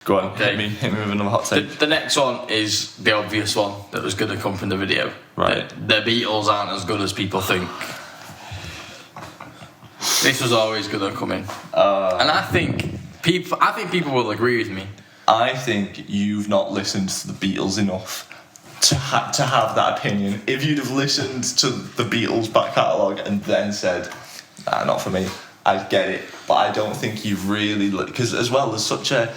Go on, Okay. hit me with another hot take. The next one is the obvious one that was going to come from the video. Right. The Beatles aren't as good as people think. This was always going to come in. And I think people will agree with me. I think you've not listened to the Beatles enough to have that opinion. If you'd have listened to the Beatles back catalogue and then said, nah, not for me, I'd get it. But I don't think you've really... Because as well, there's such a...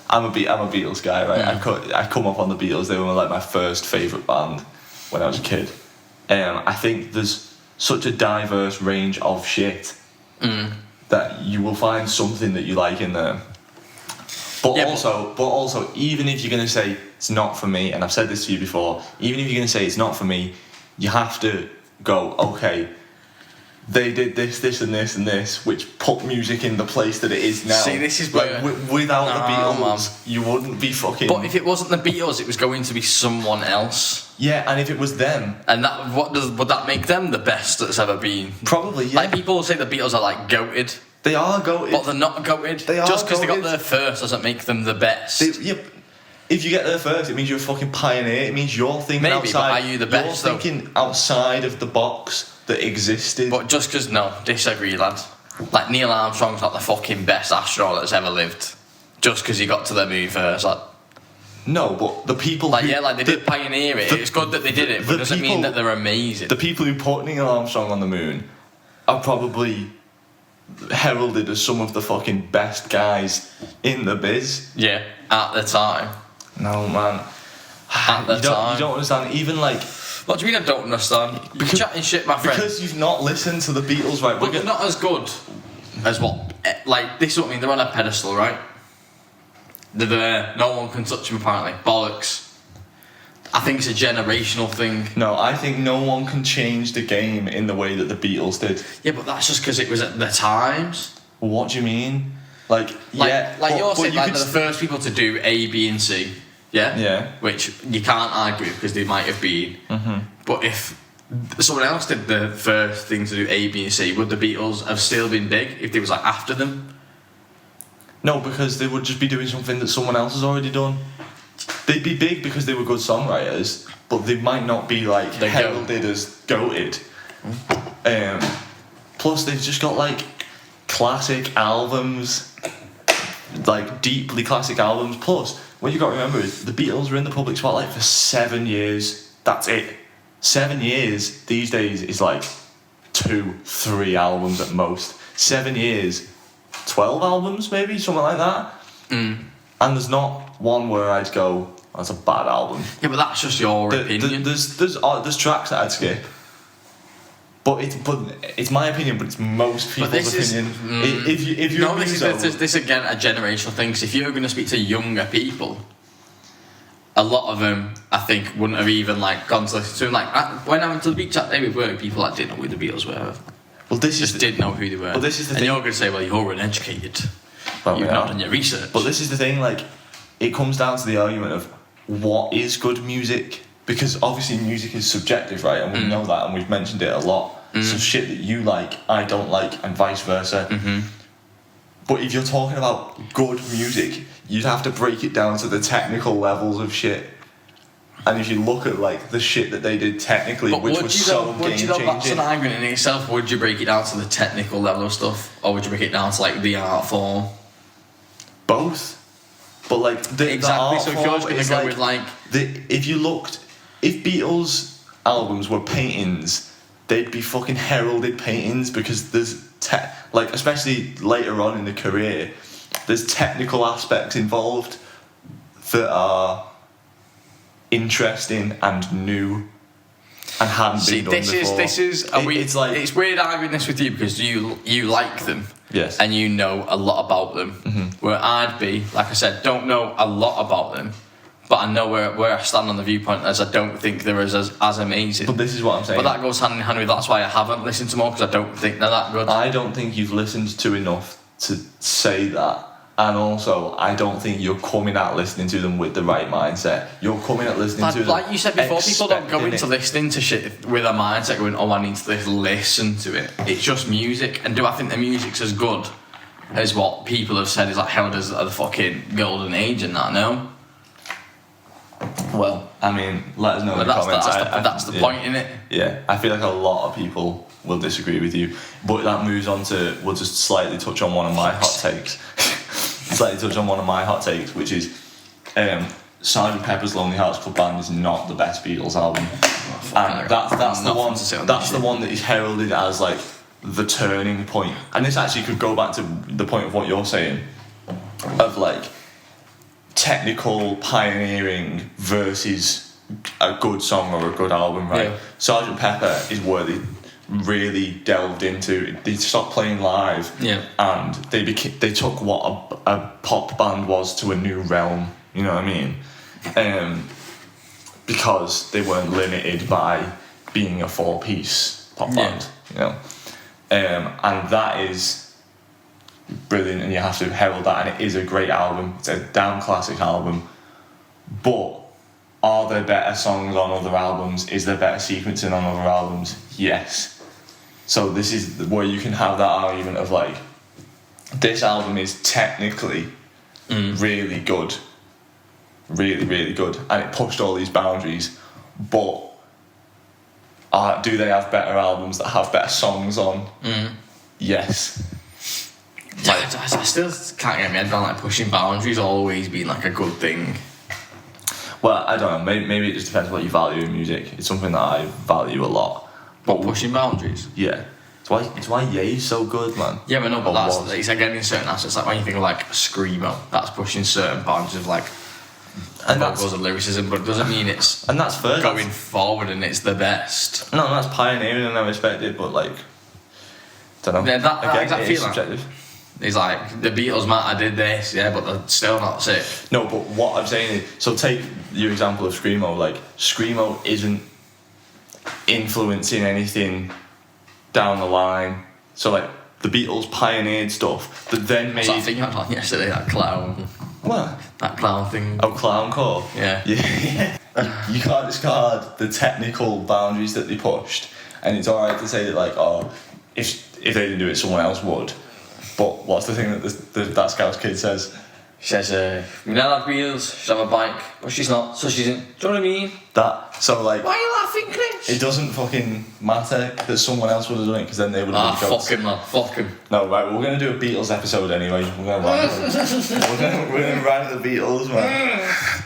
I'm a Beatles guy, right? I come up on the Beatles. They were like my first favourite band when I was a kid. I think there's such a diverse range of shit that you will find something that you like in there. But also, even if you're going to say it's not for me, and I've said this to you before, even if you're going to say it's not for me, you have to go, okay, they did this, this, and this, and this, which put music in the place that it is now. See, this is like where... without the Beatles, you wouldn't be fucking. But if it wasn't the Beatles, it was going to be someone else. Yeah, and if it was them, and would that make them the best that's ever been? Probably, yeah. Like people say the Beatles are like goated. They are goated, but they're not goated. Just because they got there first doesn't make them the best. If you get there first, it means you're a fucking pioneer. It means you're thinking outside. But are you the best? You're thinking outside of the box that existed. But just because, no, disagree, lad. Like, Neil Armstrong's not the fucking best astronaut that's ever lived. Just because he got to the moon first, like... No, but the people they did pioneer it. It's good that they did it, but it doesn't mean that they're amazing. The people who put Neil Armstrong on the moon are probably heralded as some of the fucking best guys in the biz. Yeah, at the time. No, man. At the time. You don't understand, even like... What do you mean I don't understand? You're chatting shit, my friend. Because you've not listened to the Beatles, right? But they're not as good as what... Like, this is what I mean, they're on a pedestal, right? They're there, no one can touch them apparently. Bollocks. I think it's a generational thing. No, I think no one can change the game in the way that the Beatles did. Yeah, but that's just because it was at the times. Well, what do you mean? Like you're saying they're the first people to do A, B and C. Yeah? Yeah. Which you can't argue because they might have been. Mm-hmm. But if someone else did the first thing to do A, B and C, would the Beatles have still been big if they was like after them? No, because they would just be doing something that someone else has already done. They'd be big because they were good songwriters, but they might not be like heralded as goated. Plus, they've just got like classic albums, like deeply classic albums. Plus, what you got to remember is the Beatles were in the public spotlight for 7 years. That's it. 7 years these days is like 2-3 albums at most. 7 years, 12 albums maybe, something like that. And there's not one where I'd go, that's a bad album. Yeah, but that's just your opinion. There's tracks that I'd skip. But it's my opinion, but it's most people's opinion. This is again a generational thing. Because if you're going to speak to younger people, a lot of them, I think, wouldn't have even like gone to listen to them. Like when I went to the beach that day with work, people that didn't know who the Beatles were. Well, didn't know who they were. But this is the thing. thing. You're going to say, well, you're uneducated. Well, you've not done your research. But this is the thing. Like, it comes down to the argument of what is good music, because obviously music is subjective, right? And we know that, and we've mentioned it a lot. So shit that you like, I don't like, and vice versa. But if you're talking about good music, you'd have to break it down to the technical levels of shit. And if you look at like the shit that they did technically, which was so game-changing. That's an argument in itself. Would you break it down to the technical level of stuff, or would you break it down to like the art form? Both. But like the art so if form you're just is go like, with like if Beatles albums were paintings, they'd be fucking heralded paintings, because there's especially later on in the career, there's technical aspects involved that are interesting and new and hadn't been done before. It's weird arguing this with you because you like them. Yes. And you know a lot about them. Where I'd be, like I said, don't know a lot about them, but I know where I stand on the viewpoint as I don't think they're as amazing. But this is what I'm saying. But that goes hand in hand with that's why I haven't listened to more, because I don't think they're that good. I don't think you've listened to enough to say that. And also, I don't think you're coming at listening to them with the right mindset. You're coming at listening to them. Like you said before, people don't go into listening to shit with a mindset going, oh, I need to listen to it. It's just music. And do I think the music's as good? is what people have said is like held as the fucking golden age and that. No. Well, I mean, let us know in the comments. That's the point, innit? Yeah, I feel like a lot of people will disagree with you, but that moves on to, we'll just slightly touch on one of my hot takes. Which is Sgt. Pepper's Lonely Hearts Club Band is not the best Beatles album. And that's the one that is heralded as like the turning point. And this actually could go back to the point of what you're saying, of like technical pioneering versus a good song or a good album, right? Yeah. Sgt. Pepper is where they really delved into. They stopped playing live, and they took what a pop band was to a new realm. You know what I mean? Because they weren't limited by being a 4-piece pop band. You know, and that is brilliant, and you have to herald that, and it is a great album. It's a damn classic album. But are there better songs on other albums? Is there better sequencing on other albums? Yes. So this is where you can have that argument of like, this album is technically really good, really good, and it pushed all these boundaries. But do they have better albums that have better songs on? Yes. I still can't get my head around like pushing boundaries always being like a good thing. Well, I don't know. Maybe it just depends what you value in music. It's something that I value a lot. But pushing boundaries? Yeah. It's why Ye's so good, man. Yeah, but no, but it's again in certain aspects. Like when you think of like screamo, that's pushing certain boundaries of like vocals and lyricism, but it doesn't mean it's going forward and it's the best. No, that's pioneering and I respect it, but like, don't know. Yeah, that it is subjective. It's like the Beatles, I did this, but they're still not sick. No, but what I'm saying is, so take your example of screamo. Like screamo isn't influencing anything down the line. So like the Beatles pioneered stuff that then made. What's that thing you had on yesterday? That clown. What? That clown thing. Oh, clowncore. Yeah. You can't discard the technical boundaries that they pushed, and it's alright to say that like, oh, if they didn't do it, someone else would. But what's the thing that that Scouse kid says? She says, we now have wheels, she'll have a bike, but she's not, so she's in. Do you know what I mean? So like. Why are you laughing, Chris? It doesn't fucking matter that someone else would have done it, because then they would have been fuck him, man. Fuck him. No, right, we're going to do a Beatles episode anyway. We're going to rant at the Beatles, man.